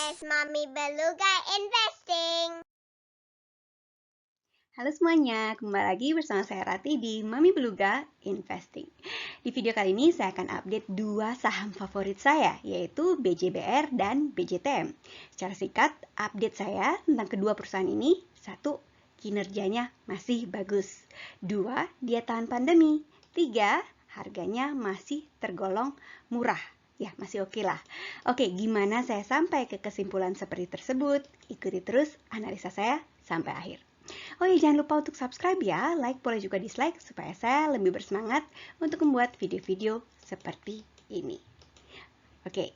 IPS Mami Beluga Investing. Halo semuanya, kembali lagi bersama saya Rati di Mami Beluga Investing. Di video kali ini saya akan update dua saham favorit saya, yaitu BJBR dan BJTM. Secara singkat, update saya tentang kedua perusahaan ini: satu, kinerjanya masih bagus; dua, dia tahan pandemi; tiga, harganya masih tergolong murah. Ya, masih oke lah. Oke, gimana saya sampai ke kesimpulan seperti tersebut? Ikuti terus analisa saya sampai akhir. Oh iya, jangan lupa untuk subscribe ya, like boleh juga dislike supaya saya lebih bersemangat untuk membuat video-video seperti ini. Oke,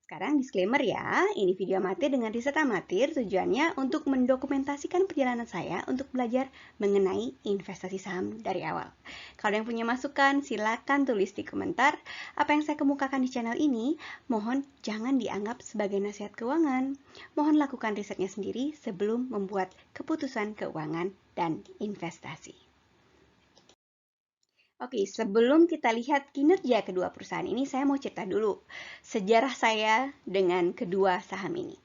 sekarang disclaimer ya, ini video amatir dengan riset amatir, tujuannya untuk mendokumentasikan perjalanan saya untuk belajar mengenai investasi saham dari awal. Kalau yang punya masukan, silakan tulis di komentar. Apa yang saya kemukakan di channel ini, mohon jangan dianggap sebagai nasihat keuangan. Mohon lakukan risetnya sendiri sebelum membuat keputusan keuangan dan investasi. Oke, sebelum kita lihat kinerja kedua perusahaan ini, saya mau cerita dulu sejarah saya dengan kedua saham ini.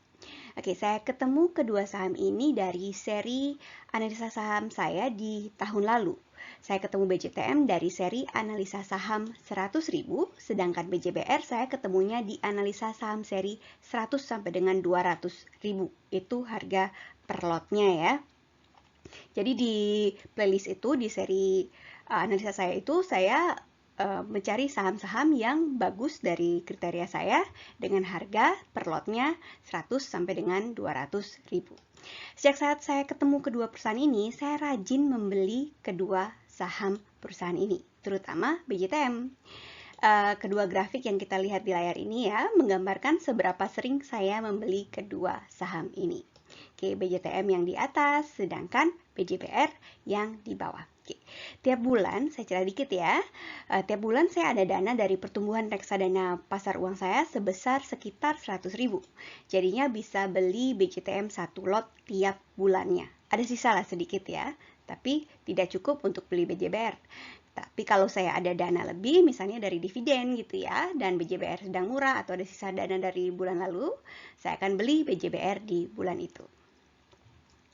Oke, saya ketemu kedua saham ini dari seri analisa saham saya di tahun lalu. Saya ketemu BJTM dari seri analisa saham 100.000, sedangkan BJBR saya ketemunya di analisa saham seri 100 sampai dengan 200.000. Itu harga per lotnya ya. Jadi di playlist itu, di seri analisa saya itu, saya mencari saham-saham yang bagus dari kriteria saya dengan harga per lotnya 100 sampai dengan 200.000. Sejak saat saya ketemu kedua perusahaan ini, saya rajin membeli kedua saham perusahaan ini, terutama BJTM. Kedua grafik yang kita lihat di layar ini ya, menggambarkan seberapa sering saya membeli kedua saham ini. Oke, BJTM yang di atas, sedangkan BJBR yang di bawah. Oke. Tiap bulan, saya cerita dikit ya, tiap bulan saya ada dana dari pertumbuhan reksadana pasar uang saya sebesar sekitar 100.000. Jadinya bisa beli BJTM 1 lot tiap bulannya. Ada sisa lah sedikit ya, tapi tidak cukup untuk beli BJBR. Tapi kalau saya ada dana lebih, misalnya dari dividen gitu ya, dan BJBR sedang murah atau ada sisa dana dari bulan lalu, saya akan beli BJBR di bulan itu.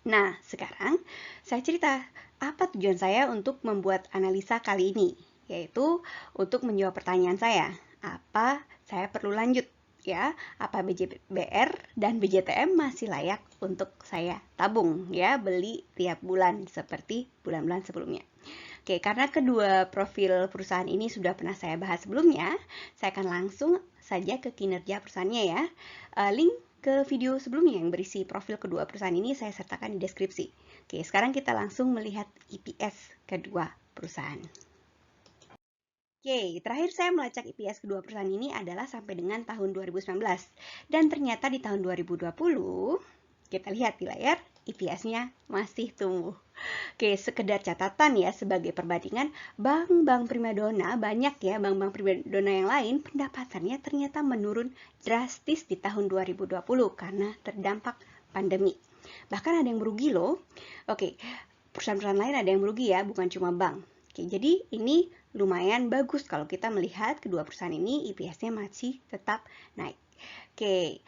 Nah, sekarang saya cerita apa tujuan saya untuk membuat analisa kali ini, yaitu untuk menjawab pertanyaan saya, apa saya perlu lanjut ya, apa BJBR dan BJTM masih layak untuk saya tabung ya, beli tiap bulan seperti bulan-bulan sebelumnya. Oke, karena kedua profil perusahaan ini sudah pernah saya bahas sebelumnya, saya akan langsung saja ke kinerja perusahaannya ya. Link ke video sebelumnya yang berisi profil kedua perusahaan ini saya sertakan di deskripsi. Oke, sekarang kita langsung melihat EPS kedua perusahaan. Oke, terakhir saya melacak EPS kedua perusahaan ini adalah sampai dengan tahun 2019. Dan ternyata di tahun 2020, kita lihat di layar, EPS-nya masih tumbuh. Oke, sekedar catatan ya sebagai perbandingan, bank-bank primadona, banyak ya bank-bank primadona yang lain, pendapatannya ternyata menurun drastis di tahun 2020 karena terdampak pandemi. Bahkan ada yang merugi loh. Oke, perusahaan-perusahaan lain ada yang merugi ya, bukan cuma bank. Oke, jadi ini lumayan bagus kalau kita melihat kedua perusahaan ini EPS-nya masih tetap naik. Oke,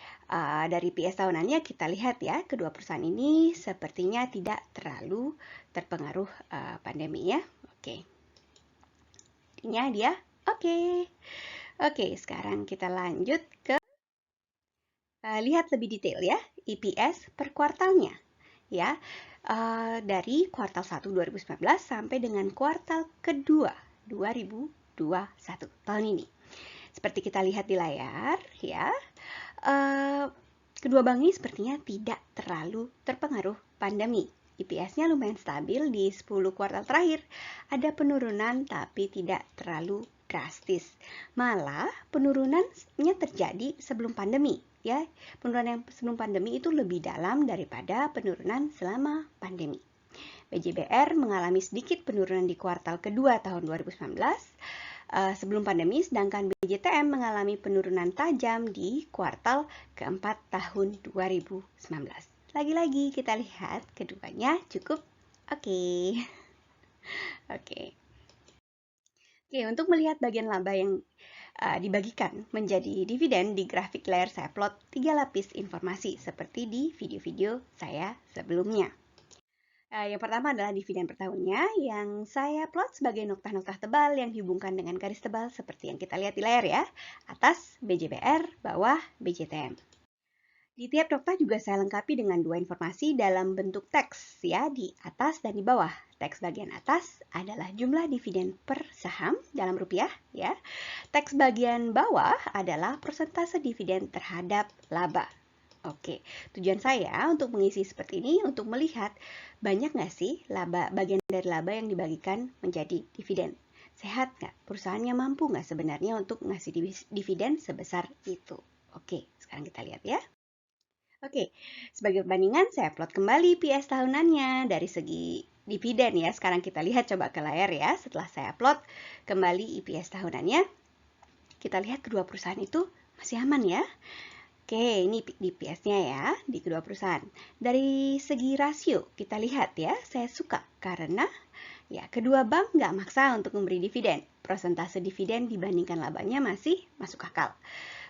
dari PS tahunannya kita lihat ya, kedua perusahaan ini sepertinya tidak terlalu terpengaruh pandemi ya. Oke, intinya dia oke. Oke, sekarang kita lanjut ke lihat lebih detail ya, EPS per kuartalnya ya. Dari kuartal 1 2019 sampai dengan kuartal kedua 2021 tahun ini. Seperti kita lihat di layar ya, kedua bank ini sepertinya tidak terlalu terpengaruh pandemi. EPS-nya lumayan stabil di 10 kuartal terakhir. Ada penurunan tapi tidak terlalu drastis. Malah penurunannya terjadi sebelum pandemi. Ya, penurunan yang sebelum pandemi itu lebih dalam daripada penurunan selama pandemi. BJBR mengalami sedikit penurunan di kuartal kedua tahun 2019 sebelum pandemi, sedangkan BJTM mengalami penurunan tajam di kuartal keempat tahun 2019. Lagi-lagi kita lihat keduanya cukup oke. Oke, untuk melihat bagian laba yang dibagikan menjadi dividen. Di grafik layar saya plot 3 lapis informasi seperti di video-video saya sebelumnya. Yang pertama adalah dividen per tahunnya yang saya plot sebagai noktah-noktah tebal yang dihubungkan dengan garis tebal seperti yang kita lihat di layar ya. Atas BJBR, bawah BJTM. Di tiap noktah juga saya lengkapi dengan 2 informasi dalam bentuk teks ya, di atas dan di bawah. Teks bagian atas adalah jumlah dividen per saham dalam rupiah ya. Teks bagian bawah adalah persentase dividen terhadap laba. Oke, tujuan saya untuk mengisi seperti ini untuk melihat banyak nggak sih bagian dari laba yang dibagikan menjadi dividen. Sehat nggak? Perusahaannya mampu nggak sebenarnya untuk ngasih dividen sebesar itu? Oke, sekarang kita lihat ya. Oke, sebagai perbandingan saya plot kembali PS tahunannya dari segi dividen ya. Sekarang kita lihat coba ke layar ya. Setelah saya plot kembali EPS tahunannya, kita lihat kedua perusahaan itu masih aman ya. Oke, ini DPS-nya ya, di kedua perusahaan. Dari segi rasio, kita lihat ya, saya suka karena ya kedua bank nggak maksa untuk memberi dividen. Persentase dividen dibandingkan labanya masih masuk akal.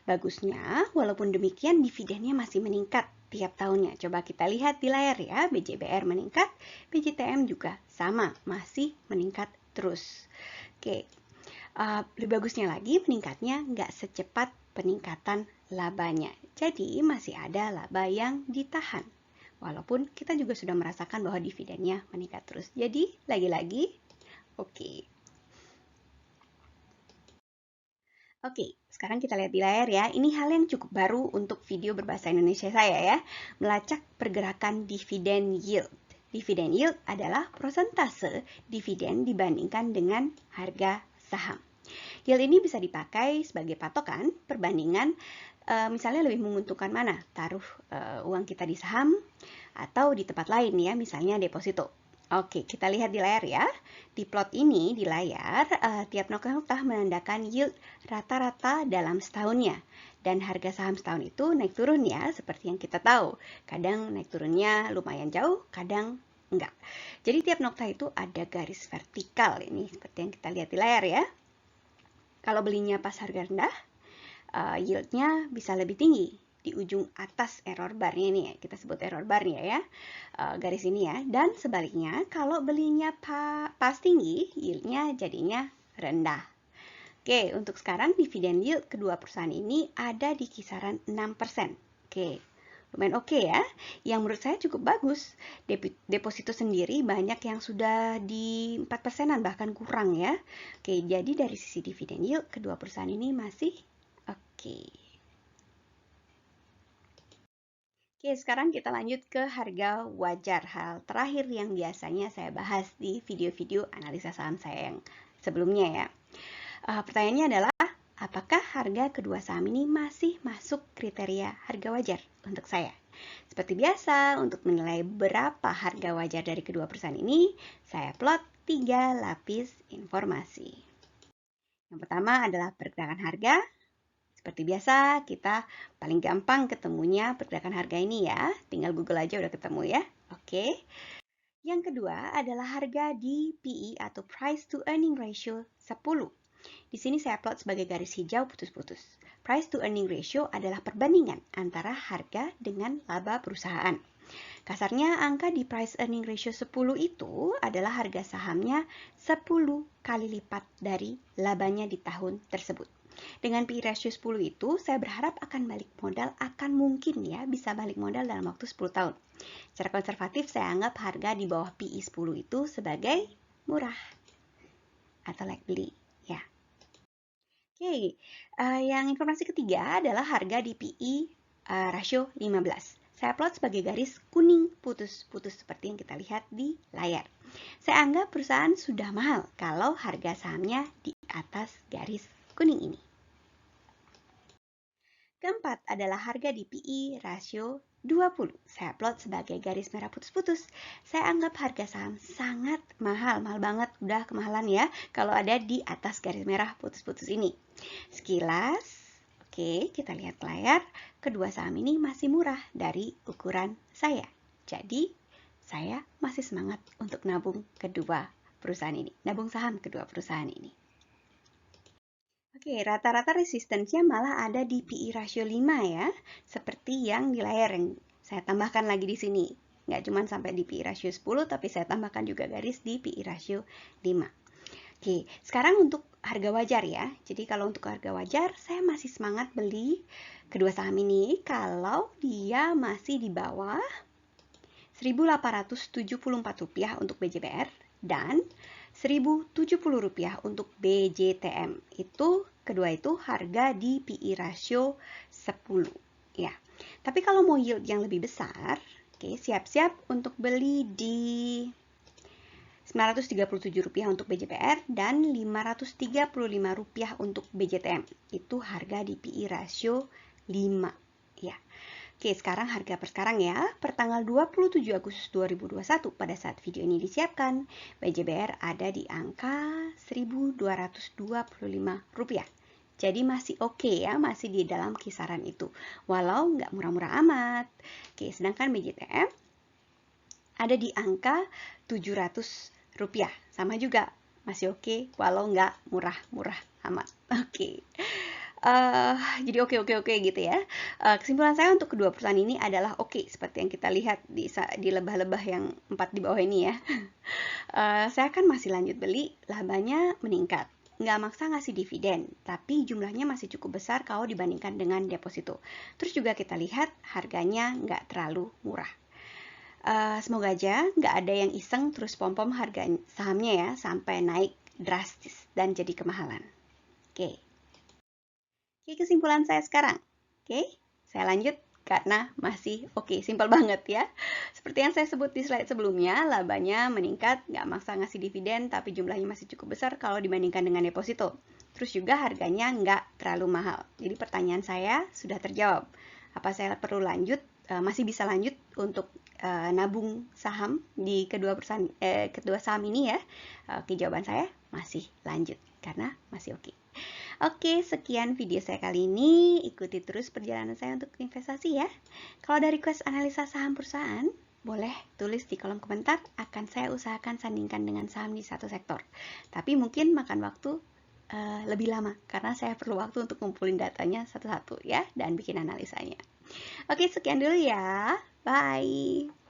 Bagusnya, walaupun demikian dividennya masih meningkat tiap tahunnya. Coba kita lihat di layar ya, BJBR meningkat, BJTM juga sama, masih meningkat terus. Oke, lebih bagusnya lagi meningkatnya nggak secepat peningkatan labanya. Jadi masih ada laba yang ditahan. Walaupun kita juga sudah merasakan bahwa dividennya meningkat terus. Jadi lagi-lagi oke. Oke, sekarang kita lihat di layar ya. Ini hal yang cukup baru untuk video berbahasa Indonesia saya ya. Melacak pergerakan dividen yield. Dividen yield adalah persentase dividen dibandingkan dengan harga saham. Yield ini bisa dipakai sebagai patokan perbandingan misalnya lebih menguntungkan mana, taruh uang kita di saham atau di tempat lain ya, misalnya deposito. Oke, kita lihat di layar ya. Di plot ini di layar, tiap noktah menandakan yield rata-rata dalam setahunnya. Dan harga saham setahun itu naik turun ya, seperti yang kita tahu. Kadang naik turunnya lumayan jauh, kadang enggak. Jadi tiap noktah itu ada garis vertikal ini, seperti yang kita lihat di layar ya. Kalau belinya pas harga rendah, yieldnya bisa lebih tinggi di ujung atas error barnya ini ya, kita sebut error barnya ya, garis ini ya. Dan sebaliknya kalau belinya pas tinggi, yieldnya jadinya rendah. Oke, untuk sekarang dividen yield kedua perusahaan ini ada di kisaran 6%. Oke, lumayan oke ya. Yang menurut saya cukup bagus. Deposito sendiri banyak yang sudah di 4%-an bahkan kurang ya. Oke, jadi dari sisi dividen yield kedua perusahaan ini masih oke. Oke, sekarang kita lanjut ke harga wajar. Hal terakhir yang biasanya saya bahas di video-video analisa saham saya yang sebelumnya ya. Pertanyaannya adalah, apakah harga kedua saham ini masih masuk kriteria harga wajar untuk saya? Seperti biasa, untuk menilai berapa harga wajar dari kedua perusahaan ini, saya plot 3 lapis informasi. Yang pertama adalah pergerakan harga. Seperti biasa, kita paling gampang ketemunya pergerakan harga ini ya. Tinggal Google aja udah ketemu ya. Oke. Yang kedua adalah harga di PE atau Price to Earning Ratio 10. Di sini saya plot sebagai garis hijau putus-putus. Price to Earning Ratio adalah perbandingan antara harga dengan laba perusahaan. Kasarnya angka di Price Earning Ratio 10 itu adalah harga sahamnya 10 kali lipat dari labanya di tahun tersebut. Dengan PE ratio 10 itu, saya berharap akan balik modal, akan mungkin ya bisa balik modal dalam waktu 10 tahun. Secara konservatif, saya anggap harga di bawah PE 10 itu sebagai murah atau layak beli ya. Oke, yang informasi ketiga adalah harga di PE ratio 15. Saya plot sebagai garis kuning putus-putus seperti yang kita lihat di layar. Saya anggap perusahaan sudah mahal kalau harga sahamnya di atas garis kuning ini. Keempat adalah harga di PE rasio 20. Saya plot sebagai garis merah putus-putus. Saya anggap harga saham sangat mahal banget, udah kemahalan ya kalau ada di atas garis merah putus-putus ini. Sekilas, oke, kita lihat layar, kedua saham ini masih murah dari ukuran saya. Jadi, saya masih semangat untuk nabung kedua perusahaan ini, nabung saham kedua perusahaan ini. Oke, rata-rata resistensinya malah ada di PI rasio 5 ya, seperti yang di layar yang saya tambahkan lagi di sini. Nggak cuma sampai di PI rasio 10, tapi saya tambahkan juga garis di PI rasio 5. Oke, sekarang untuk harga wajar ya. Jadi kalau untuk harga wajar, saya masih semangat beli kedua saham ini kalau dia masih di bawah Rp1.874 untuk BJBR dan Rp1.070 untuk BJTM. Kedua itu harga di PI rasio 10 ya. Tapi kalau mau yield yang lebih besar, oke, siap-siap untuk beli di Rp937 untuk BJPR dan Rp535 untuk BJTM. Itu harga di PI rasio 5 ya. Oke, sekarang harga per sekarang ya, per tanggal 27 Agustus 2021 pada saat video ini disiapkan, BJBR ada di angka Rp1.225. Jadi masih oke ya, masih di dalam kisaran itu. Walau nggak murah-murah amat. Oke, sedangkan BJTM ada di angka Rp700. Sama juga, masih oke, walau nggak murah-murah amat. Oke. Jadi oke gitu ya. Kesimpulan saya untuk kedua perusahaan ini adalah oke, seperti yang kita lihat di lebah-lebah yang 4 di bawah ini ya. Saya kan masih lanjut beli, labanya meningkat. Nggak maksa ngasih dividen, tapi jumlahnya masih cukup besar kalau dibandingkan dengan deposito. Terus juga kita lihat harganya nggak terlalu murah. Semoga aja nggak ada yang iseng terus pom-pom harga sahamnya ya sampai naik drastis dan jadi kemahalan. Oke, kesimpulan saya sekarang. Oke, saya lanjut karena masih oke, simpel banget ya. Seperti yang saya sebut di slide sebelumnya, labanya meningkat, nggak maksa ngasih dividen, tapi jumlahnya masih cukup besar kalau dibandingkan dengan deposito. Terus juga harganya nggak terlalu mahal. Jadi pertanyaan saya sudah terjawab. Apa saya perlu lanjut, masih bisa lanjut untuk nabung saham di kedua saham ini ya? Oke, jawaban saya masih lanjut karena masih oke. Oke, sekian video saya kali ini. Ikuti terus perjalanan saya untuk investasi ya. Kalau ada request analisa saham perusahaan, boleh tulis di kolom komentar. Akan saya usahakan sandingkan dengan saham di satu sektor. Tapi mungkin makan waktu lebih lama karena saya perlu waktu untuk ngumpulin datanya satu-satu ya dan bikin analisanya. Oke, sekian dulu ya. Bye.